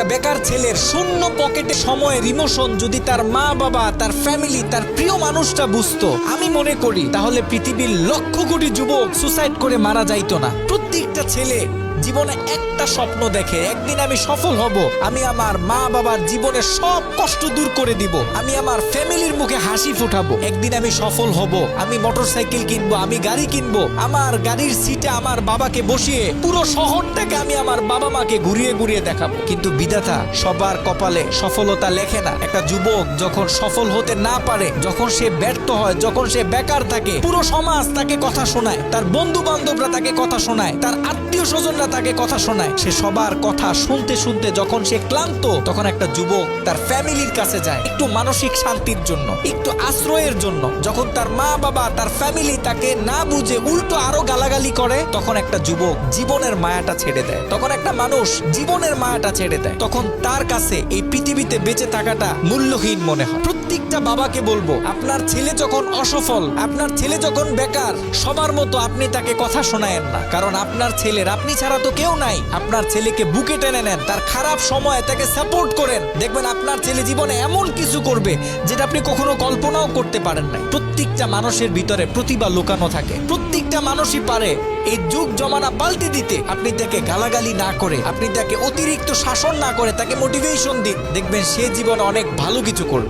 একটা বেকার ছেলের শূন্য পকেটে সময়ের ইমোশন যদি তার মা বাবা, তার ফ্যামিলি, তার প্রিয় মানুষটা বুঝতো, আমি মনে করি তাহলে পৃথিবীর লক্ষ কোটি যুবক সুসাইড করে মারা যাইতো না। প্রত্যেকটা ছেলে জীবনে একটা স্বপ্ন দেখে, একদিন আমি সফল হব, আমি আমার মা বাবার জীবনের সব কষ্ট দূর করে দিব, আমি আমার ফ্যামিলির মুখে হাসি ফুটাবো, একদিন আমি সফল হব, আমি মোটরসাইকেল কিনবো, আমি গাড়ি কিনবো, আমার গাড়ির সিটে আমার বাবাকে বসিয়ে পুরো শহরটাকে আমি আমার বাবা মাকে ঘুরিয়ে ঘুরিয়ে দেখাবো। কিন্তু বিধাতা সবার কপালে সফলতা লেখে না। একটা যুবক যখন সফল হতে না পারে, যখন সে ব্যর্থ হয়, যখন সে বেকার থাকে, পুরো সমাজ তাকে কথা শোনায়, তার বন্ধু বান্ধবরা তাকে কথা শোনায়, তার আত্মীয় স্বজনরা তাকে কথা শোনায়। সে সবার কথা শুনতে শুনতে যখন সে ক্লান্ত, তখন একটা যুবক তার ফ্যামিলির কাছে যায় একটু মানসিক শান্তির জন্য, একটু আশ্রয়ের জন্য। যখন তার মা বাবা, তার ফ্যামিলি তাকে না বুঝে উল্টো আরো গালাগালি করে, তখন একটা যুবক জীবনের মায়াটা ছেড়ে দেয়, তখন একটা মানুষ জীবনের মায়াটা ছেড়ে দেয়, তখন তার কাছে এই পৃথিবীতে বেঁচে থাকাটা মূল্যহীন মনে হয়। প্রত্যেকটা বাবাকে বলবো, আপনার ছেলে যখন অসফল, আপনার ছেলে যখন বেকার, সবার মতো আপনি তাকে কথা শোনায়েন না, কারণ আপনার ছেলের আপনি ছাড়া তো কেউ নাই। আপনার ছেলেকে বুকে টেনে নেন, তার খারাপ সময়ে তাকে সাপোর্ট করেন, দেখবেন আপনার ছেলে জীবনে এমন কিছু করবে যেটা আপনি কখনো কল্পনাও করতে পারেন নাই। প্রত্যেকটা মানুষের ভিতরে প্রতিভা লুকানো থাকে, প্রত্যেকটা মানুষই পারে এই যুগ জমানা পাল্টে দিতে। আপনি তাকে গালাগালি না করে, আপনি তাকে অতিরিক্ত শাসন না করে, তাকে মোটিভেশন দিন, দেখবেন সে জীবনে অনেক ভালো কিছু করবে।